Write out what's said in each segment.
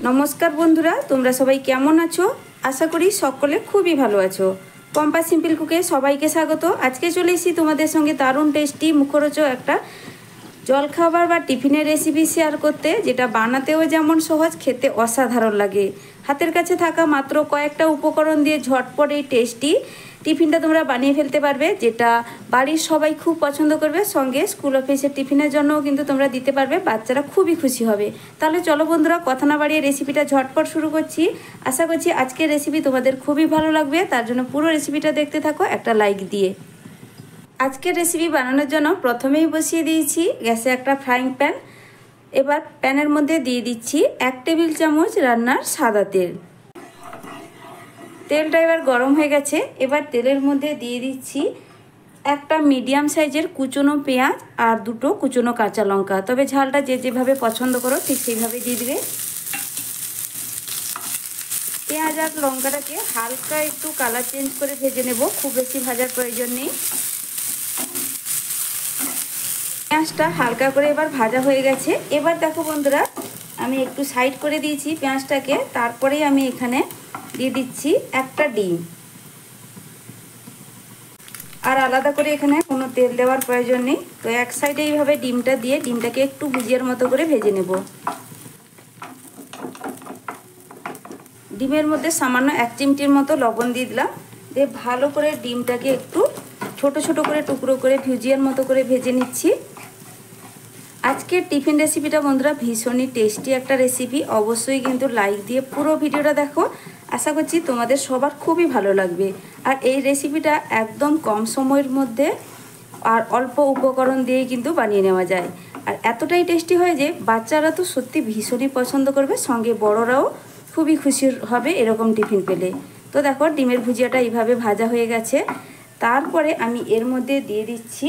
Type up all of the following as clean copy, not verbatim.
নমস্কার বন্ধুরা, তোমরা সবাই কেমন আছো? আশা করি সকলে খুবই ভালো আছো। পম্পা সিম্পল কুকে সবাইকে স্বাগত। আজকে চলে এসেছি তোমাদের সঙ্গে দারুণ টেস্টি মুখরোচক একটা জলখাবার বা টিফিনের রেসিপি শেয়ার করতে, যেটা বানাতেও যেমন সহজ, খেতে অসাধারণ লাগে। হাতের কাছে থাকা মাত্র কয়েকটা উপকরণ দিয়ে ঝটপট এই টেস্টি টিফিনটা তোমরা বানিয়ে ফেলতে পারবে, যেটা বাড়ির সবাই খুব পছন্দ করবে। সঙ্গে স্কুল অফিসের টিফিনের জন্যও কিন্তু তোমরা দিতে পারবে, বাচ্চারা খুবই খুশি হবে। তাহলে চলো বন্ধুরা, কথা না বাড়িয়ে রেসিপিটা ঝটপট শুরু করছি। আশা করছি আজকের রেসিপি তোমাদের খুবই ভালো লাগবে, তার জন্য পুরো রেসিপিটা দেখতে থাকো একটা লাইক দিয়ে। আজকের রেসিপি বানানোর জন্য প্রথমেই বসিয়ে দিয়েছি গ্যাসে একটা ফ্রাইং প্যান। এবার প্যানের মধ্যে দিয়ে দিচ্ছি 1 টেবিল চামচ রান্নার সাদা তেল। তেলটা এবার গরম হয়ে গেছে। এবার তেলের মধ্যে দিয়ে দিচ্ছি একটা মিডিয়াম সাইজের কুচনো পেঁয়াজ আর 2টো কুচনো কাঁচা লঙ্কা। তবে ঝালটা যে যেভাবে পছন্দ করো ঠিক সেইভাবে দিয়ে দিবে। পেঁয়াজ আর লঙ্কাটাকে হালকা একটু কালার চেঞ্জ করে ভেজে নেব, খুব বেশি ভাজার প্রয়োজন নেই। পেঁয়াজটা হালকা করে এবার ভাজা হয়ে গেছে। এবার দেখো বন্ধুরা, আমি একটু সাইড করে দিয়েছি পেঁয়াজটাকে। তারপরেই আমি এখানে দিয়ে দিচ্ছি একটা ডিম। আর আলাদা করে এখানে কোনো তেল দেওয়ার প্রয়োজন নেই। তো এক সাইডে এইভাবে ডিমটা দিয়ে ডিমটাকে একটু ভুজিয়ার মতো করে ভেজে নেব। ডিমের মধ্যে সামান্য 1 চিমটির মতো লবণ দিয়ে দিলাম। দিয়ে ভালো করে ডিমটাকে একটু ছোট ছোট করে টুকরো করে ভুজিয়ার মতো করে ভেজে নিচ্ছি। আজকের টিফিন রেসিপিটা বন্ধুরা ভীষণই টেস্টি একটা রেসিপি। অবশ্যই কিন্তু লাইক দিয়ে পুরো ভিডিওটা দেখো, আশা করছি তোমাদের সবার খুবই ভালো লাগবে। আর এই রেসিপিটা একদম কম সময়ের মধ্যে আর অল্প উপকরণ দিয়েই কিন্তু বানিয়ে নেওয়া যায়। আর এতটাই টেস্টি হয় যে বাচ্চারা তো সত্যি ভীষণই পছন্দ করবে, সঙ্গে বড়রাও খুবই খুশি হবে এরকম টিফিন পেলে। তো দেখো ডিমের ভুজিয়াটা এইভাবে ভাজা হয়ে গেছে। তারপরে আমি এর মধ্যে দিয়ে দিচ্ছি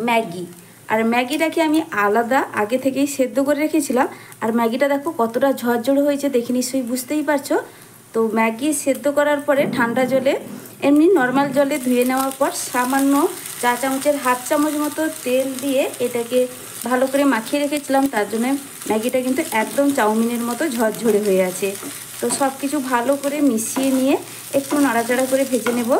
ম্যাগি। আর ম্যাগিটাকে আমি আলাদা আগে থেকেই সেদ্ধ করে রেখেছিলাম। আর ম্যাগিটা দেখো কতটা ঝরঝরে হয়েছে, দেখে নিশ্চয়ই বুঝতেই পারছো। তো ম্যাগি সেদ্ধ করার পরে ঠান্ডা জলে, এমনি নর্মাল জলে ধুয়ে নেওয়ার পর সামান্য 4 চামচের 1/2 চামচ মতো তেল দিয়ে এটাকে ভালো করে মাখিয়ে রেখেছিলাম। তার জন্য ম্যাগিটা কিন্তু একদম চাউমিনের মতো ঝরঝরে হয়ে আছে। তো সব কিছু ভালো করে মিশিয়ে নিয়ে একটু নাড়াচাড়া করে ভেজে নেব।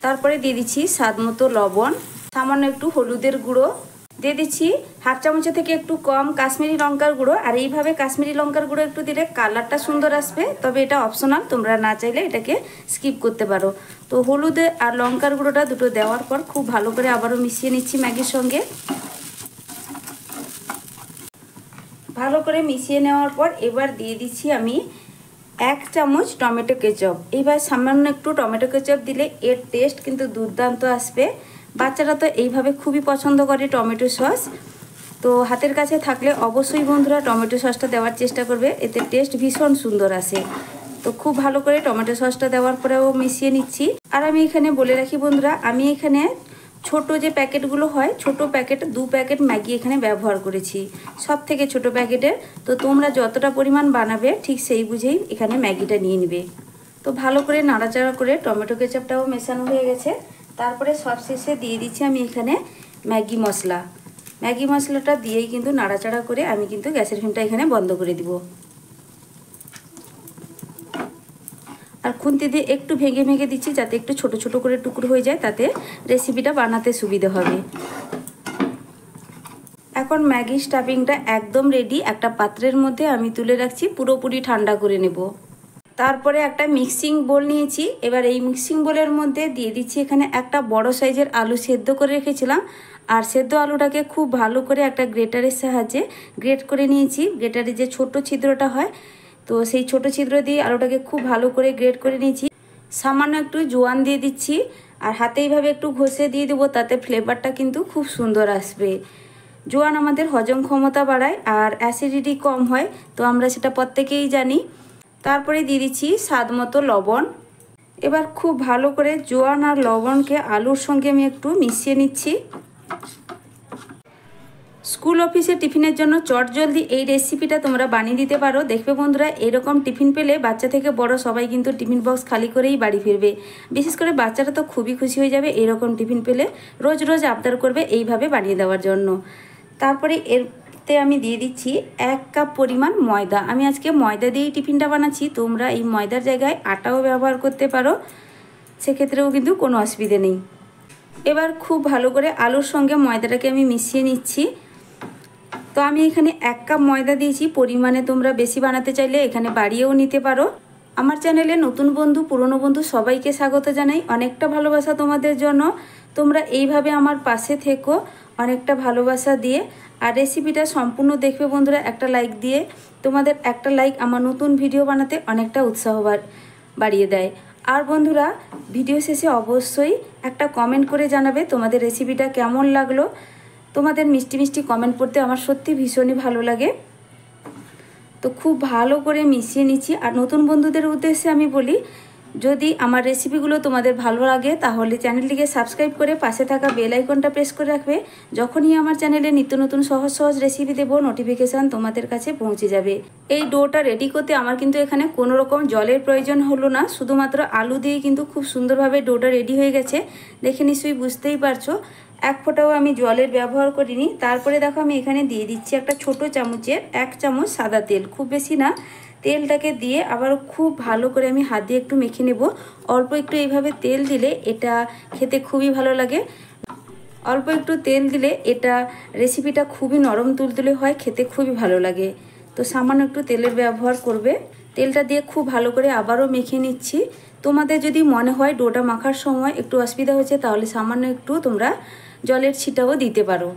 তারপরে দিয়ে দিচ্ছি স্বাদ মতো লবণ, সামান্য একটু হলুদের গুঁড়ো, দিয়ে দিচ্ছি 1/2 চামচের থেকে একটু কম কাশ্মীরি লঙ্কার গুঁড়ো। আর এইভাবে কাশ্মীরি লঙ্কার গুঁড়ো একটু দিলে কালারটা সুন্দর আসবে, তবে এটা অপশনাল, তোমরা না চাইলে এটাকে স্কিপ করতে পারো। তো হলুদ আর লঙ্কার গুঁড়োটা দুটো দেওয়ার পর খুব ভালো করে আবারও মিশিয়ে নিচ্ছি ম্যাগির সঙ্গে। ভালো করে মিশিয়ে নেওয়ার পর এবার দিয়ে দিচ্ছি আমি 1 চামচ টমেটো কেচাপ। এইবার সামান্য একটু টমেটো কেচাপ দিলে এর টেস্ট কিন্তু দুর্দান্ত আসবে। বাচ্চারা তো এইভাবে খুবই পছন্দ করে টমেটো সস। তো হাতের কাছে থাকলে অবশ্যই বন্ধুরা টমেটো সসটা দেওয়ার চেষ্টা করবে, এতে টেস্ট ভীষণ সুন্দর আসে। তো খুব ভালো করে টমেটো সসটা দেওয়ার পরেও মিশিয়ে নিচ্ছি। আর আমি এখানে বলে রাখি বন্ধুরা, আমি এখানে ছোট যে প্যাকেটগুলো হয়, ছোট প্যাকেট 2 প্যাকেট ম্যাগি এখানে ব্যবহার করেছি, সব থেকে ছোট প্যাকেটের। তো তোমরা যতটা পরিমাণ বানাবে ঠিক সেই বুঝেই এখানে ম্যাগিটা নিয়ে নেবে। তো ভালো করে নাড়াচাড়া করে টমেটো কেচাপটাও মেশানো হয়ে গেছে। তারপরে সবশেষে দিয়ে দিচ্ছি আমি এখানে ম্যাগি মশলা। ম্যাগি মশলাটা দিয়েই কিন্তু নাড়াচাড়া করে আমি কিন্তু গ্যাসের ফ্লেমটা এখানে বন্ধ করে দিব। আর খুন্তি দিয়ে একটু ভেঙে ভেঙে দিচ্ছি, যাতে একটু ছোট ছোট করে টুকরো হয়ে যায়, তাতে রেসিপিটা বানাতে সুবিধা হবে। এখন ম্যাগি স্টাফিংটা একদম রেডি। একটা পাত্রের মধ্যে আমি তুলে রাখছি, পুরোপুরি ঠান্ডা করে নেব। তারপরে একটা মিক্সিং বোল নিয়েছি। এবার এই মিক্সিং বোলের মধ্যে দিয়ে দিচ্ছি এখানে একটা বড় সাইজের আলু সেদ্ধ করে রেখেছিলাম। আর সেদ্ধ আলুটাকে খুব ভালো করে একটা গ্রেটারের সাহায্যে গ্রেট করে নিয়েছি। গ্রেটারে যে ছোট ছিদ্রটা হয়, তো সেই ছোট ছিদ্র দিয়ে আলুটাকে খুব ভালো করে গ্রেট করে নিয়েছি। সামান্য একটু জোয়ান দিয়ে দিচ্ছি, আর হাতে এইভাবে একটু ঘষে দিয়ে দেবো, তাতে ফ্লেভারটা কিন্তু খুব সুন্দর আসবে। জোয়ান আমাদের হজম ক্ষমতা বাড়ায় আর অ্যাসিডিটি কম হয়, তো আমরা সেটা প্রত্যেকেই জানি। তারপরে দিয়ে দিচ্ছি স্বাদ মতো লবণ। এবার খুব ভালো করে জোয়ান আর লবণকে আলুর সঙ্গে আমি একটু মিশিয়ে নিচ্ছি। স্কুল অফিসে টিফিনের জন্য চটজলদি এই রেসিপিটা তোমরা বানিয়ে দিতে পারো। দেখবে বন্ধুরা, এরকম টিফিন পেলে বাচ্চা থেকে বড় সবাই কিন্তু টিফিন বক্স খালি করেই বাড়ি ফিরবে। বিশেষ করে বাচ্চারা তো খুবই খুশি হয়ে যাবে এরকম টিফিন পেলে, রোজ রোজ আবদার করবে এইভাবে বানিয়ে দেওয়ার জন্য। তারপরে এর লাস্টে আমি দিয়ে দিচ্ছি 1 কাপ পরিমাণ ময়দা। আমি আজকে ময়দা দিয়েই টিফিনটা বানাচ্ছি, তোমরা এই ময়দার জায়গায় আটাও ব্যবহার করতে পারো, সেক্ষেত্রেও কিন্তু কোনো অসুবিধে নেই। এবার খুব ভালো করে আলুর সঙ্গে ময়দাটাকে আমি মিশিয়ে নিচ্ছি। তো আমি এখানে 1 কাপ ময়দা দিয়েছি, পরিমাণে তোমরা বেশি বানাতে চাইলে এখানে বাড়িয়েও নিতে পারো। আমার চ্যানেলে নতুন বন্ধু পুরনো বন্ধু সবাইকে স্বাগত জানাই, অনেকটা ভালোবাসা তোমাদের জন্য। তোমরা এইভাবে আমার পাশে থেকো অনেকটা ভালোবাসা দিয়ে। আর রেসিপিটা সম্পূর্ণ দেখবে বন্ধুরা, একটা লাইক দিয়ে। তোমাদের একটা লাইক আমার নতুন ভিডিও বানাতে অনেকটা উৎসাহ বাড়িয়ে দেয়। আর বন্ধুরা, ভিডিও শেষে অবশ্যই একটা কমেন্ট করে জানাবে তোমাদের রেসিপিটা কেমন লাগলো। তোমাদের মিষ্টি মিষ্টি কমেন্ট পড়তে আমার সত্যি ভীষণই ভালো লাগে। তো খুব ভালো করে মিশিয়ে নিচ্ছি। আর নতুন বন্ধুদের উদ্দেশ্যে আমি বলি, যদি আমার রেসিপিগুলো তোমাদের ভালো লাগে তাহলে চ্যানেলটিকে সাবস্ক্রাইব করে পাশে থাকা বেল আইকনটা প্রেস করে রাখবে। যখনই আমার চ্যানেলে নিত্য নতুন সহজ সহজ রেসিপি দেবো, নোটিফিকেশান তোমাদের কাছে পৌঁছে যাবে। এই ডোটা রেডি করতে আমার কিন্তু এখানে কোনো রকম জলের প্রয়োজন হলো না, শুধুমাত্র আলু দিয়ে কিন্তু খুব সুন্দরভাবে ডোটা রেডি হয়ে গেছে। দেখে নিশ্চয়ই বুঝতেই পারছো, 1 ফোঁটাও আমি জলের ব্যবহার করিনি। তারপরে দেখো আমি এখানে দিয়ে দিচ্ছি একটা ছোট চামচের 1 চামচ সাদা তেল, খুব বেশি না। তেলটাকে দিয়ে আবার খুব ভালো করে আমি হাত দিয়ে একটু মেখে নেব। অল্প একটু এইভাবে তেল দিলে এটা খেতে খুবই ভালো লাগে। অল্প একটু তেল দিলে এটা রেসিপিটা খুবই নরম তুলতুলে হয়, খেতে খুবই ভালো লাগে। তো সামান্য একটু তেলের ব্যবহার করবে। তেলটা দিয়ে খুব ভালো করে আবারও মেখে নিচ্ছি। তোমাদের যদি মনে হয় ডোটা মাখার সময় একটু অসুবিধা হচ্ছে, তাহলে সামান্য একটু তোমরা জলের ছিটাও দিতে পারো,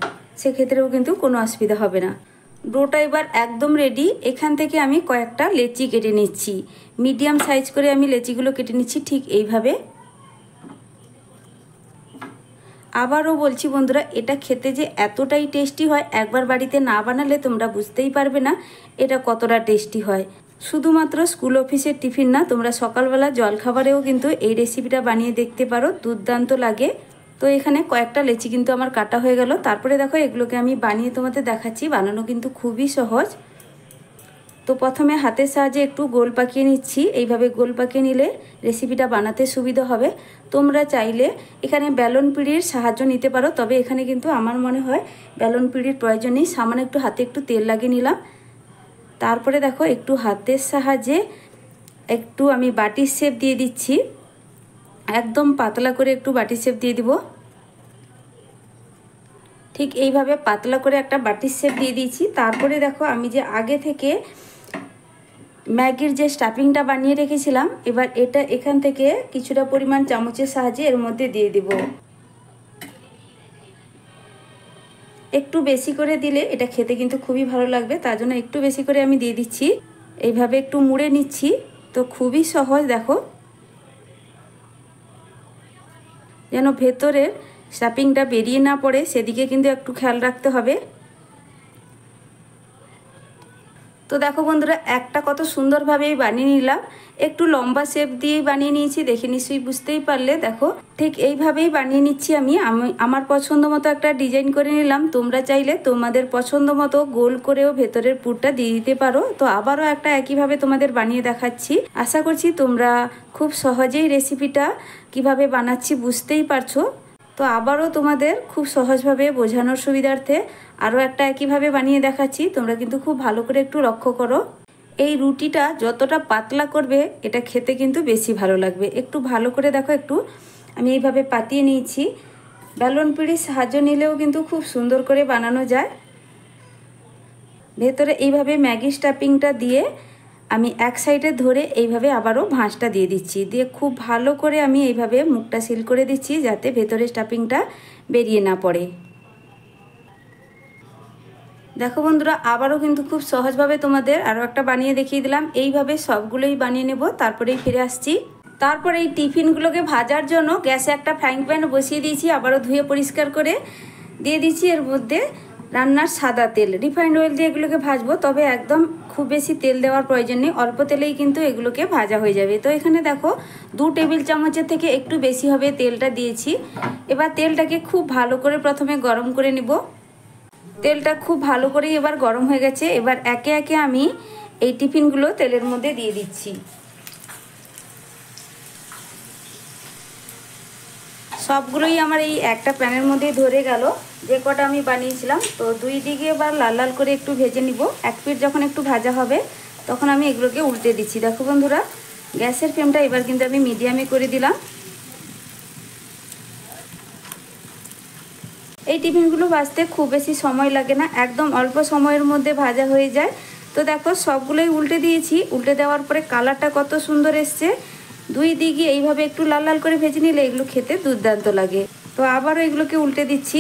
সেক্ষেত্রেও কিন্তু কোনো অসুবিধা হবে না। ডোটা এবার একদম রেডি। এখান থেকে আমি কয়েকটা লেচি কেটে নিচ্ছি, মিডিয়াম সাইজ করে আমি লেচিগুলো কেটে নিচ্ছি ঠিক এইভাবে। আবারও বলছি বন্ধুরা, এটা খেতে যে এতটাই টেস্টি হয়, একবার বাড়িতে না বানালে তোমরা বুঝতেই পারবে না এটা কতটা টেস্টি হয়। শুধুমাত্র স্কুল অফিসের টিফিন না, তোমরা সকালবেলা জলখাবারেও কিন্তু এই রেসিপিটা বানিয়ে দেখতে পারো, দুর্দান্ত লাগে। তো এখানে কয়েকটা লেচি কিন্তু আমার কাটা হয়ে গেল। তারপরে দেখো এগুলোকে আমি বানিয়ে তোমাদের দেখাচ্ছি, বানানো কিন্তু খুবই সহজ। তো প্রথমে হাতের সাহায্যে একটু গোল পাকিয়ে নিচ্ছি। এইভাবে গোল পাকিয়ে নিলে রেসিপিটা বানাতে সুবিধা হবে। তোমরা চাইলে এখানে বেলন পিঁড়ির সাহায্য নিতে পারো, তবে এখানে কিন্তু আমার মনে হয় বেলন পিঁড়ির প্রয়োজন নেই। সামান্য একটু হাতে একটু তেল লাগিয়ে নিলাম। তারপরে দেখো একটু হাতের সাহায্যে একটু আমি বাটির শেপ দিয়ে দিচ্ছি, একদম পাতলা করে একটু বাটির শেপ দিয়ে দিব। ঠিক এইভাবে পাতলা করে একটা বাটির শেপ দিয়ে দিয়েছি। তারপরে দেখো আমি যে আগে থেকে ম্যাগির যে স্টাফিংটা বানিয়ে রেখেছিলাম, এবার এটা এখান থেকে কিছুটা পরিমাণ চামচের সাহায্যে এর মধ্যে দিয়ে দিব। একটু বেশি করে দিলে এটা খেতে কিন্তু খুবই ভালো লাগবে, তার জন্য একটু বেশি করে আমি দিয়ে দিচ্ছি। এইভাবে একটু মুড়ে নিচ্ছি। তো খুবই সহজ, দেখো যেন ভেতরের স্টাফিংটা বেরিয়ে না পড়ে, সেদিকে কিন্তু একটু খেয়াল রাখতে হবে। তো দেখো বন্ধুরা, একটা কত সুন্দরভাবেই বানিয়ে নিলাম। একটু লম্বা শেপ দিয়েই বানিয়ে নিয়েছি, দেখে নিশ্চয়ই বুঝতেই পারলে। দেখো ঠিক এইভাবেই বানিয়ে নিচ্ছি আমি আমার পছন্দ মতো একটা ডিজাইন করে নিলাম। তোমরা চাইলে তোমাদের পছন্দ মতো গোল করেও ভেতরের পুরটা দিয়ে দিতে পারো। তো আবারও একটা একইভাবে তোমাদের বানিয়ে দেখাচ্ছি। আশা করছি তোমরা খুব সহজেই রেসিপিটা কিভাবে বানাচ্ছি বুঝতেই পারছো। তো আবারও তোমাদের খুব সহজভাবে বোঝানোর সুবিধার্থে আরও একটা একইভাবে বানিয়ে দেখাচ্ছি। তোমরা কিন্তু খুব ভালো করে একটু লক্ষ্য করো। এই রুটিটা যতটা পাতলা করবে এটা খেতে কিন্তু বেশি ভালো লাগবে। একটু ভালো করে দেখো, একটু আমি এইভাবে পাতিয়ে নিয়েছি। বেলন পিঁড়ির সাহায্য নিলেও কিন্তু খুব সুন্দর করে বানানো যায়। ভেতরে এইভাবে ম্যাগি স্টাফিংটা দিয়ে আমি এক সাইডে ধরে এইভাবে আবারও ভাঁজটা দিয়ে দিচ্ছি, দিয়ে খুব ভালো করে আমি এইভাবে মুখটা সিল করে দিচ্ছি, যাতে ভেতরে স্টাফিংটা বেরিয়ে না পড়ে। দেখো বন্ধুরা, আবারও কিন্তু খুব সহজভাবে তোমাদের আরও একটা বানিয়ে দেখিয়ে দিলাম। এইভাবে সবগুলোই বানিয়ে নেব, তারপরেই ফিরে আসছি। তারপর এই টিফিনগুলোকে ভাজার জন্য গ্যাসে একটা ফ্রাইং প্যান বসিয়ে দিয়েছি, আবারও ধুয়ে পরিষ্কার করে দিয়ে দিচ্ছি এর মধ্যে রান্নার সাদা তেল। রিফাইন্ড অয়েল দিয়ে এগুলোকে ভাজবো, তবে একদম খুব বেশি তেল দেওয়ার প্রয়োজন নেই, অল্প তেলেই কিন্তু এগুলোকে ভাজা হয়ে যাবে। তো এখানে দেখো 2 টেবিল চামচের থেকে একটু বেশি হবে তেলটা দিয়েছি। এবার তেলটাকে খুব ভালো করে প্রথমে গরম করে নিব। তেলটা খুব ভালো করেই এবার গরম হয়ে গেছে। এবার একে একে আমি এই টিফিনগুলো তেলের মধ্যে দিয়ে দিচ্ছি। সবগুলোই আমার এই একটা প্যানের মধ্যেই ধরে গেল, যে কটা আমি বানিয়েছিলাম। তো দুই দিকে এবার লাল লাল করে একটু ভেজে নিব। এক পিঠ যখন একটু ভাজা হবে তখন আমি এগুলোকে উল্টে দিচ্ছি। দেখো বন্ধুরা, গ্যাসের ফ্লেমটা এবার কিন্তু আমি মিডিয়ামে করে দিলাম। এই টিফিনগুলো ভাজতে খুব বেশি সময় লাগে না, একদম অল্প সময়ের মধ্যে ভাজা হয়ে যায়। তো দেখো সবগুলোই উল্টে দিয়েছি। উল্টে দেওয়ার পরে কালারটা কত সুন্দর এসছে। দুই দিকে এইভাবে একটু লাল লাল করে ভেজে নিলে এগুলো খেতে দুর্দান্ত লাগে। তো আবারও এগুলোকে উল্টে দিচ্ছি।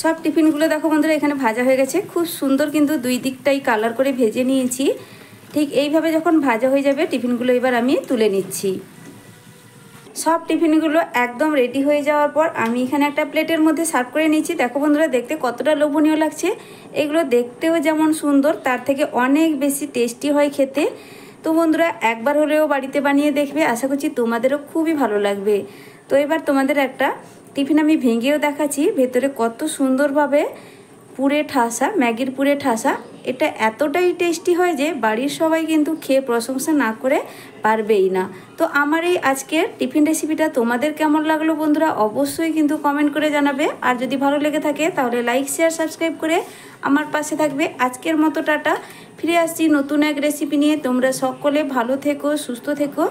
সব টিফিনগুলো দেখো বন্ধুরা এখানে ভাজা হয়ে গেছে, খুব সুন্দর কিন্তু দুই দিকটাই কালার করে ভেজে নিয়েছি। ঠিক এইভাবে যখন ভাজা হয়ে যাবে টিফিনগুলো এবার আমি তুলে নিচ্ছি। সব টিফিনগুলো একদম রেডি হয়ে যাওয়ার পর আমি এখানে একটা প্লেটের মধ্যে সার্ভ করে নিচ্ছি। দেখো বন্ধুরা দেখতে কতটা লোভনীয় লাগছে। এগুলো দেখতেও যেমন সুন্দর, তার থেকে অনেক বেশি টেস্টি হয় খেতে। তো বন্ধুরা একবার হলেও বাড়িতে বানিয়ে দেখবে, আশা করছি তোমাদেরও খুবই ভালো লাগবে। তো এবার তোমাদের একটা টিফিন আমি ভেঙেও দেখাচ্ছি, ভেতরে কত সুন্দরভাবে পুরে ঠাসা, ম্যাগির পুরে ঠাসা। এটা এতটাই টেস্টি হয় যে বাড়ির সবাই কিন্তু খেয়ে প্রশংসা না করে পারবেই না। তো আমার এই আজকের টিফিন রেসিপিটা তোমাদের কেমন লাগলো বন্ধুরা, অবশ্যই কিন্তু কমেন্ট করে জানাবে। আর যদি ভালো লেগে থাকে তাহলে লাইক শেয়ার সাবস্ক্রাইব করে আমার পাশে থাকবে। আজকের মতো টাটা, ফিরে আসছি নতুন এক রেসিপি নিয়ে। তোমরা সকলে ভালো থেকো, সুস্থ থেকো।